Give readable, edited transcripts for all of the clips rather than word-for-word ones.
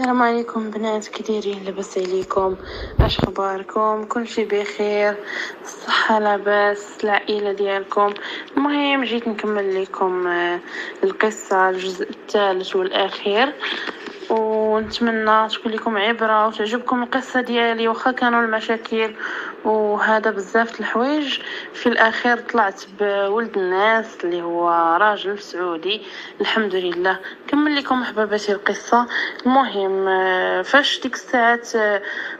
السلام عليكم بنات، كي دايرين؟ لاباس عليكم؟ اش اخباركم؟ كلشي بخير؟ الصحه لاباس؟ العائله ديالكم؟ المهم جيت نكمل لكم القصه، الجزء الثالث والاخير، ونتمنى تكون لكم عبره وتعجبكم القصه ديالي. واخا كانوا المشاكل وهذا بزاف الحوايج، في الاخير طلعت بولد الناس اللي هو راجل سعودي الحمد لله. كمل لكم حباباتي القصه. المهم فاش ديك الساعات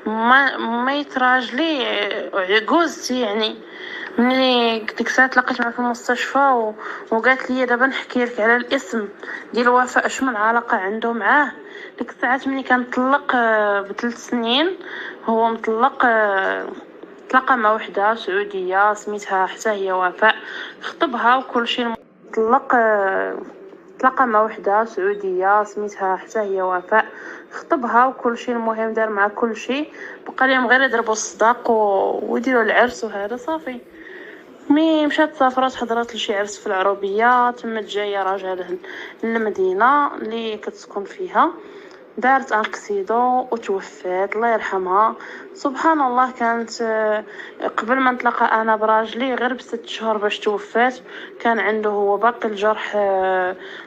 ما يتراجلي عجوزتي، يعني ملي ديك الساعات لقيت معاه في المستشفى وقالت لي دابا نحكي لك على الاسم ديال وفاء، شنو العلاقه عنده معاه. ديك الساعات ملي كان طلق ب3 سنين، هو مطلق، تلاقى مع وحده سعوديه سميتها حتى هي وفاء، خطبها وكل شيء. طلق تلاقى مع وحده سعوديه سميتها حتى هي وفاء، خطبها وكل شيء. المهم دار مع كل شيء، بقى لهم غير يضربوا الصداق ويديروا العرس وهذا صافي. مي مشات سافرت، حضرت لشي عرس في العربيه، تمت جايه راجعه للمدينه اللي كتسكن فيها، دارت اكسيدو وتوفات الله يرحمها. سبحان الله، كانت قبل ما نتلاقى انا براجلي غير ب6 شهور باش توفات. كان عنده هو باقي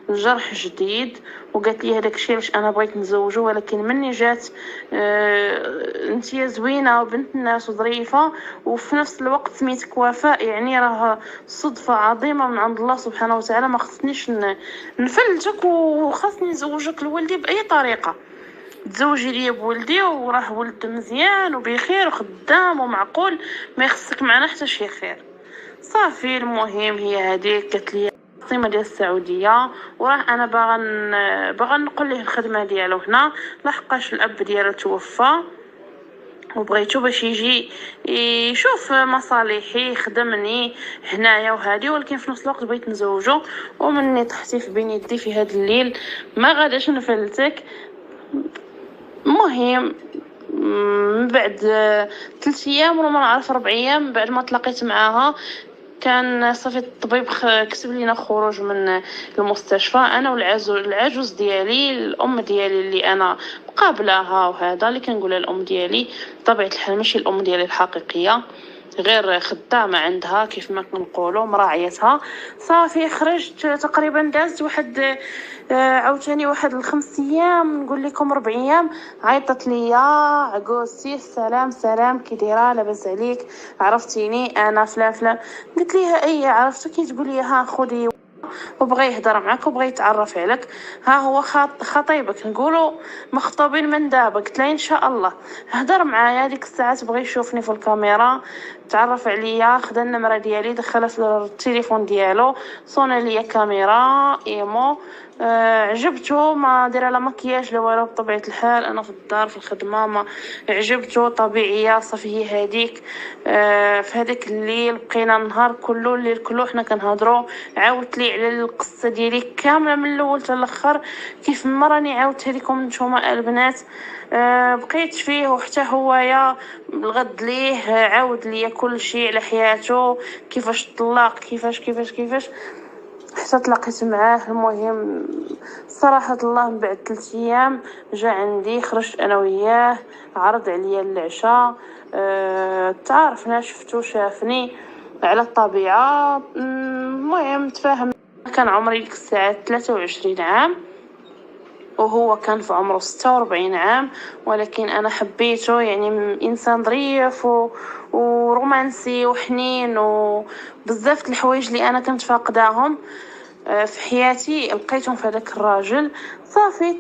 الجرح جديد، وقالت لي هذاك الشيء علاش انا بغيت نزوجه. ولكن مني جات انتي زوينه وبنت الناس وظريفه وفي نفس الوقت سميتك وفاء، يعني راه صدفه عظيمه من عند الله سبحانه وتعالى، ما خصنيش نفلتك وخاصني نزوجك لولدي باي طريقه. تزوجي لي بولدي وراه ولد مزيان وبخير وخدام ومعقول، ما يخصك معنا حتى شي خير. صافي المهم هي هذيك قالت لي العاصمه ديال السعوديه، وراه انا باغا نقول ليه الخدمه ديالو هنا، لحقاش الاب ديالو توفى وبغيتو باش يجي يشوف مصالحي يخدمني هنايا وهادي، ولكن في نفس الوقت بغيت نزوجو. ومني طحتي في بين يدي في هذا الليل ما غاداش نفلتك. المهم من بعد 3 ايام ولا ما نعرف 4 ايام بعد ما تلاقيت معاها، كان صافي الطبيب كتب لينا خروج من المستشفى، انا والعجوز ديالي، الام ديالي اللي انا مقابلاها وهذا، اللي كنقولها الام ديالي بطبيعه الحال ماشي الام ديالي الحقيقيه، غير خدامه عندها كيف ما كنقولوا مراعيتها. صافي خرجت تقريبا، دازت واحد عاوتاني واحد 5 ايام، نقول لكم 4 ايام، عيطت لي عقوزتي السلام سلام كي دايره لاباس عليك، عرفتيني انا فلان فلان. قلت ليها اي عرفتك، تقول لي ها خذي وبغى يهضر معك وبغى يتعرف عليك، ها هو خطيبك، نقولوا مخطوبين من دابا. قلت له ان شاء الله هضر معايا. ديك الساعات بغى يشوفني في الكاميرا، تعرف عليا، خدا النمره ديالي دخلها في التليفون ديالو، صونا ليا كاميرا ايمو، عجبته، ما دايره لا مكياج لا والو، بطبيعه الحال انا في الدار في الخدمه، ما عجبته طبيعيه. صافي هي هذيك في هذاك الليل بقينا النهار كله الليل كله حنا كنهضروا، عاودت لي على القصه ديالي كامله من الاول حتى الاخر كيف ما راني عاودتها لكم نتوما البنات. بقيت فيه وحتى هو يا الغد ليه عاود لي كل شيء على حياته، كيفاش طلق، كيفاش حتى تلاقيت معاه. المهم صراحة الله من بعد 3 ايام جا عندي، خرجت انا وياه، عرض عليا العشاء، تعارفنا، شفتو شافني على الطبيعة. المهم تفاهم. كان عمري ديك الساعة 23 عام وهو كان في عمره 46 عام، ولكن انا حبيته، يعني انسان ظريف ورومانسي وحنين وبزاف الحوايج اللي انا كنت فاقداهم في حياتي لقيتهم في هذاك الراجل. صافي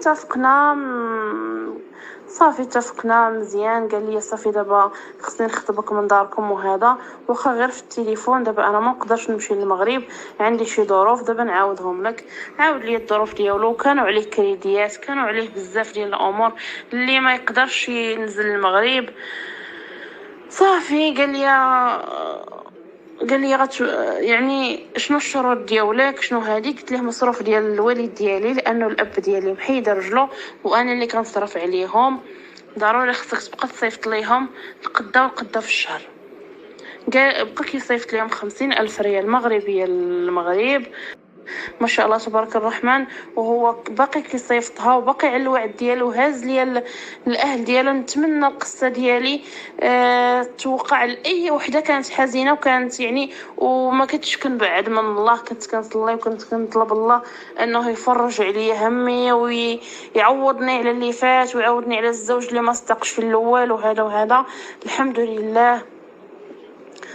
اتفقنا مزيان، قال لي صافي دابا خصني نخطبك من داركم وهذا، واخا غير في التليفون. دابا انا ما نقدرش نمشي للمغرب، عندي شي ظروف دابا نعاودهم لك. عاود لي الظروف ديالو، كانوا عليه كريديات، كانوا عليه بزاف ديال الامور اللي ما يقدرش ينزل المغرب. صافي قال لي يعني شنو الشروط ديالك، شنو هذه؟ قلت له مصروف ديال الوالد ديالي، لانه الاب ديالي محيد رجلو وانا اللي كنصرف عليهم، ضروري خصك تبقى تصيفط ليهم القدا في الشهر. قال بقى كيصيفط ليهم 50,000 ريال مغربيه للمغرب، ما شاء الله تبارك الرحمن، وهو باقي كيصيفطها وباقي على الوعد ديالو، هاز ليا الاهل ديالو. نتمنى القصه ديالي توقع لاي وحده كانت حزينه وكانت يعني وما كنتش كنبعد من الله، كنت كنصلي وكنت كنطلب الله انه يفرج عليا همي ويعوضني على اللي فات ويعوضني على الزوج اللي ما صدقش في الاول وهذا. الحمد لله.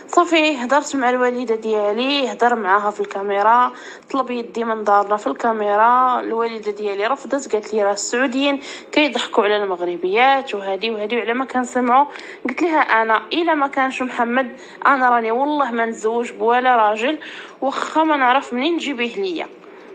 صافي هضرت مع الوالده ديالي، هضر معاها في الكاميرا، طلب يدي من دارنا في الكاميرا. الوالده ديالي رفضت، قالت لي راه السعوديين كيضحكوا على المغربيات وهذه وعلى ما كنسمعوا. قلت لها انا الا ما كانش محمد انا راني والله ما نتزوج بولا راجل واخا ما نعرف منين نجيبيه ليا،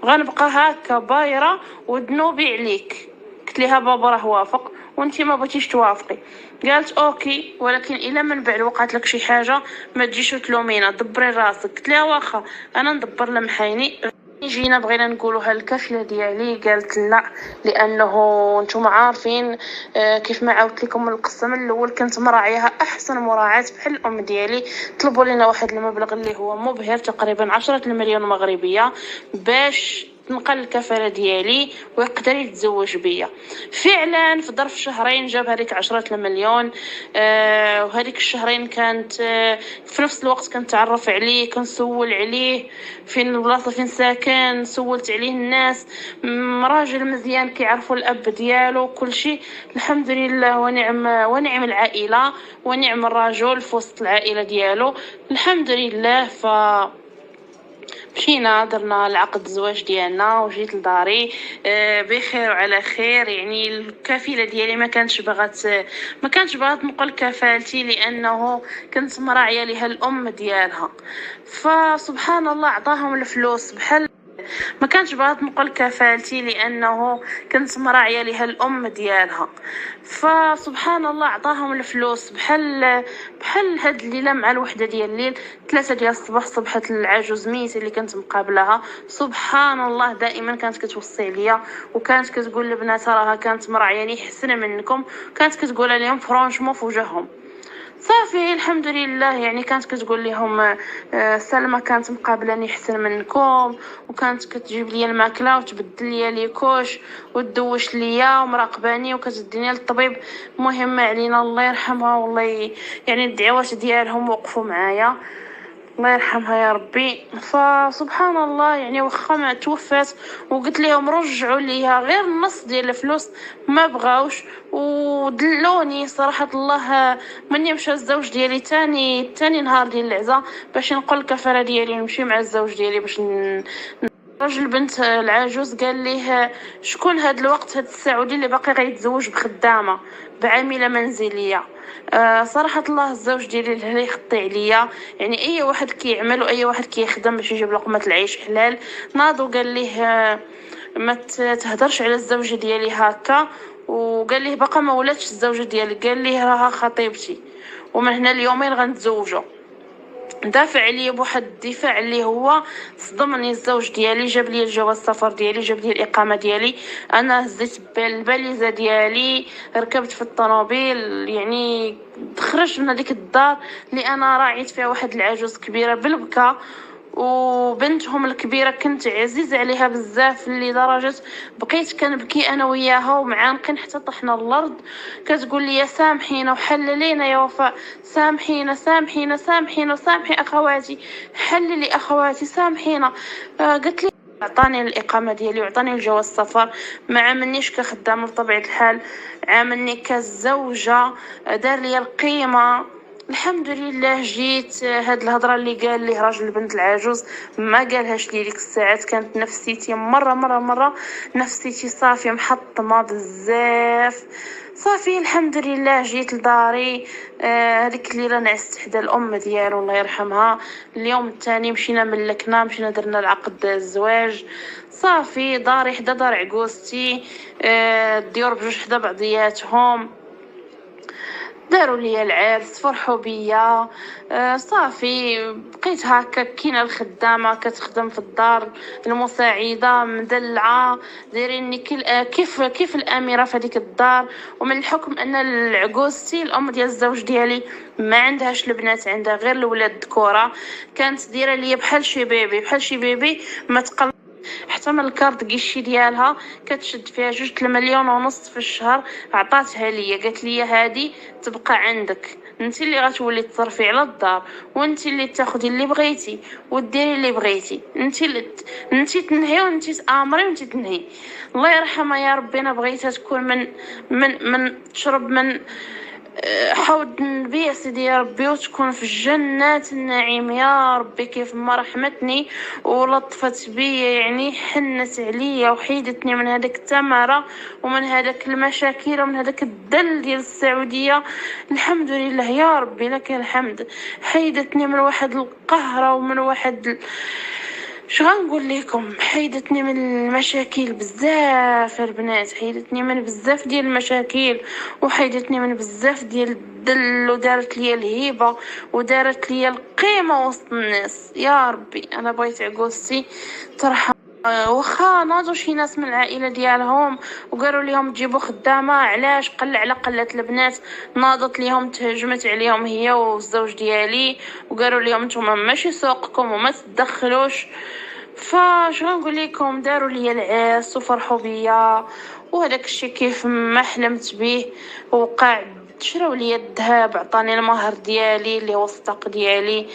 غنبقى هكا بايره وذنوبي عليك. قلت لها بابا راه وافق وانتي ما بغيتيش توافقي. قالت اوكي، ولكن الا من بعد وقعت لك شي حاجه ما تجيش وتلومينا، دبري راسك. قلت لها واخا انا ندبر لمحايني. جينا بغينا نقولوها الكفله ديالي، قالت لا، لانه نتوما عارفين كيف ما عاودت لكم القصه من الاول كنت مراعيها احسن مراعاه بحال الام ديالي. طلبوا لنا واحد المبلغ اللي هو مبهر، تقريبا 10 المليون مغربيه، باش تنقل الكفاله ديالي ويقدر يتزوج بيا. فعلا في ظرف شهرين جاب هذيك 10 المليون. وهذيك الشهرين كانت في نفس الوقت كنتعرف عليه، كنسول عليه فين البلاصه فين ساكن، سولت عليه الناس. راجل مزيان كيعرفوا الاب ديالو كل شيء. الحمد لله ونعم العائله ونعم الرجل في وسط العائله ديالو. الحمد لله. مشينا درنا العقد الزواج ديالنا وجيت لداري بخير وعلى خير. يعني الكفيله ديالي ما كانتش باغا تنقل كفالتي لانه كنت مراعيه لها الام ديالها. فسبحان الله عطاهم الفلوس بحال ما كانتش باغا تنقل كفالتي لانه كنت مراعيه لها الام ديالها. فسبحان الله عطاهم الفلوس بحال هاد الليله مع الوحده ديال الليل 3 ديال الصباح صبحت العجوز ميت اللي كنت مقابلها. سبحان الله دائما كانت كتوصي عليا وكانت كتقول لبنات راها كانت مراعياني حسن منكم، كانت كتقول لهم فرانشمون في وجههم. صافي الحمد لله. يعني كانت كتقول لهم سلمى كانت مقابلاني حسن منكم وكانت كتجيب لي الماكله وتبدل لي ليكوش وتدوش ليا ومراقباني وكتديني للطبيب. مهمه علينا الله يرحمها والله، يعني الدعوات ديالهم وقفوا معايا الله يرحمها يا ربي. فسبحان الله يعني واخا ما توفات وقلت لهم رجعوا ليها غير النص ديال الفلوس ما بغاوش ودلوني صراحه الله. مني مشى الزوج ديالي تاني نهار ديال العزاء باش نقول الكفاله ديالي نمشي مع الزوج ديالي باش رجل بنت العجوز قال ليه شكون هاد الوقت هاد السعودي اللي باقي غيتزوج بخدامه بعامله منزليه. صراحه الله الزوج ديالي اللي يخطي عليا. يعني اي واحد كيعمل واي واحد كيخدم باش يجيب لقمه العيش حلال. ناضو قال ليه ما تهدرش على الزوجه ديالي هكا، وقال ليه باقا ما ولاتش الزوجه ديالي، قال ليه راها خطيبتي ومن هنا اليومين غنتزوجوا. دافع عليا بواحد الدفاع اللي هو صدمني. الزوج ديالي جاب لي الجواز السفر ديالي، جاب لي الاقامه ديالي، انا هزيت الباليزه ديالي ركبت في الطوموبيل. يعني خرجت من هذيك الدار اللي انا راعيت فيها واحد العجوز كبيره بالبكا، وبنتهم الكبيره كنت عزيزه عليها بزاف لدرجه بقيت كنبكي انا وياها ومعانقين حتى طحنا الارض. كتقول لي سامحينا وحللينا يا وفاء، سامحينا سامحينا سامحينا وسامحي اخواتي، حللي اخواتي سامحينا. قلت لي عطاني الاقامه ديالي وعطاني الجواز السفر، ما عاملنيش كخدامه بطبيعه الحال، عاملني كزوجه، دار لي القيمه. الحمد لله. جيت هاد الهضره اللي قال لي راجل بنت العجوز ما قالهاش لي ديك الساعات، كانت نفسيتي مره نفسيتي صافي محطمه بزاف. صافي الحمد لله. جيت لداري هذيك الليله نعست حدا الام ديالو الله يرحمها. اليوم الثاني مشينا مشينا درنا العقد الزواج. صافي داري حدا دار عقوزتي، الديور بجوج حدا بعضياتهم، داروا لي العرس فرحوا بيا. صافي بقيت هكا كاينه الخدامه كتخدم في الدار، المساعده مدلعه دايريني كيف الاميره في هذيك الدار. ومن الحكم ان العقوزتي الام ديال الزوج ديالي ما عندهاش البنات، عندها غير الولاد الذكوره، كانت دايره ليا بحال شي بيبي ما تقل حتى من الكارت كيشي ديالها كتشد فيها 2.5 مليون في الشهر. عطاتها ليا قالت لي هادي تبقى عندك، انت اللي غتولي تصرفي على الدار، وانت اللي تاخدي اللي بغيتي وديري اللي بغيتي، انت تنهي وانت تامري وانت تنهي. الله يرحمها يا ربي. انا بغيتها تكون من تشرب من حوض النبي يا سيدي يا ربي، وتكون في جنات النعيم يا ربي كيف ما رحمتني ولطفت بي، يعني حنت عليا وحيدتني من هذاك التماره ومن هذاك المشاكل ومن هذاك الدل ديال السعوديه. الحمد لله يا ربي لك الحمد. حيدتني من واحد القهره ومن واحد غنقول لكم، حيدتني من المشاكل بزاف البنات، حيدتني من بزاف ديال المشاكل وحيدتني من بزاف ديال الدل ودارت لي الهيبه ودارت لي القيمه وسط الناس. يا ربي انا بغيت عقوزتي ترحم. واخا ناضوا شي ناس من العائله ديالهم وقالوا لهم تجيبوا خدامه، علاش قل على قله البنات ناضت ليهم تهجمت عليهم هي والزوج ديالي وقالوا لهم نتوما ماشي سوقكم وما تدخلوش. فاش غنقول لكم، داروا لي العرس وفرحوا بيا وهداك الشيء كيف ما حلمت به وقع. شراو لي الذهب، عطاني المهر ديالي اللي هو الصداق ديالي،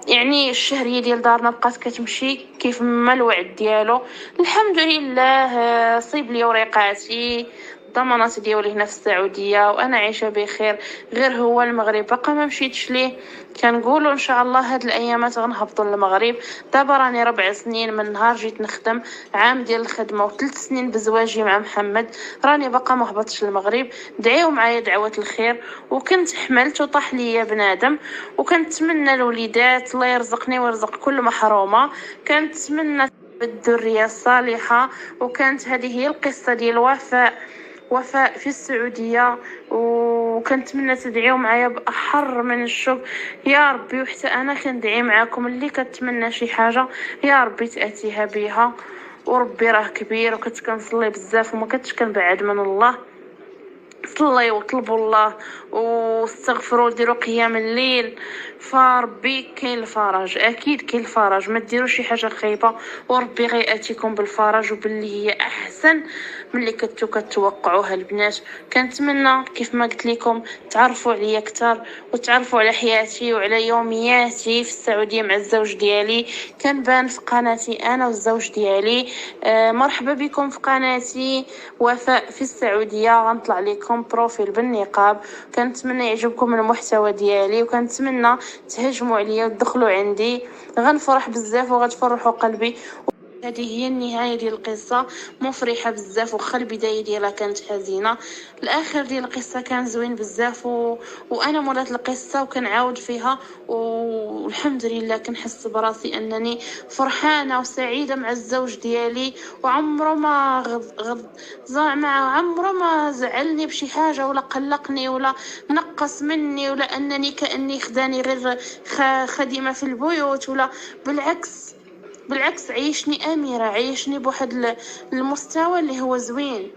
يعني الشهريه ديال دارنا بقات كتمشي كيف ما الوعد ديالو. الحمد لله صيب لي وريقاتي الضمانات ديالي هنا في السعوديه وانا عايشه بخير. غير هو المغرب باقا ما مشيتش ليه، كنقولوا ان شاء الله هاد الايامات غنهبطوا للمغرب. دابا راني 4 سنين من نهار جيت نخدم، عام ديال الخدمه و3 سنين بزواجي مع محمد، راني باقا ما هبطتش للمغرب. دعيو معايا دعوه الخير. وكنت حملت وطاح ليا بنادم، وكنتمنى الوليدات الله يرزقني ويرزق كل محرومه، كنتمنى بالذريه الصالحه. وكانت هذه هي القصه ديال وفاء في السعوديه، وكنتمنى تدعيو معايا باحر من الشوق يا ربي. وحتى انا كندعي معاكم اللي كتمنى شي حاجه يا ربي تاتيها بها. وربي راه كبير، وكنت كنصلي بزاف وما كنتش كنبعد من الله. صليوا وطلبوا الله واستغفروا وديروا قيام الليل، فربي كاين الفرج، اكيد كاين الفرج. ما ديروا شي حاجه خايبه وربي غياتيكم بالفرج وباللي هي احسن من اللي كنتو كتوقعوها البنات. كنتمنى كيف ما قلت لكم تعرفوا عليا اكثر وتعرفوا على حياتي وعلى يومياتي في السعوديه مع الزوج ديالي. كنبان في قناتي انا والزوج ديالي. مرحبا بكم في قناتي وفاء في السعوديه. غنطلع لكم بروفيل بالنقاب. كنتمنى يعجبكم المحتوى ديالي وكنتمنى تهجموا عليا وتدخلوا عندي، غنفرح بزاف وغتفرحوا قلبي. هذه هي النهايه ديال القصه، مفرحه بزاف وخا البدايه ديالها كانت حزينه. الاخر ديال القصه كان زوين بزاف وانا مولات القصه وكنعاود فيها والحمد لله كنحس براسي انني فرحانه وسعيده مع الزوج ديالي. وعمره ما زعما عمره ما زعلني بشي حاجه ولا قلقني ولا نقص مني ولا انني كاني خداني غير خادمه في البيوت، ولا بالعكس عيشني اميره، عيشني بواحد المستوى اللي هو زوين.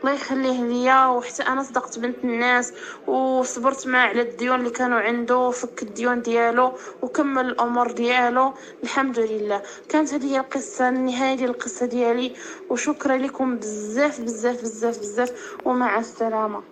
الله يخليه ليا. وحتى انا صدقت بنت الناس وصبرت معاه على الديون اللي كانوا عنده، فك الديون ديالو وكمل الامور ديالو الحمد لله. كانت هذه هي القصه، النهايه ديال القصه ديالي. وشكرا لكم بزاف بزاف بزاف بزاف ومع السلامه.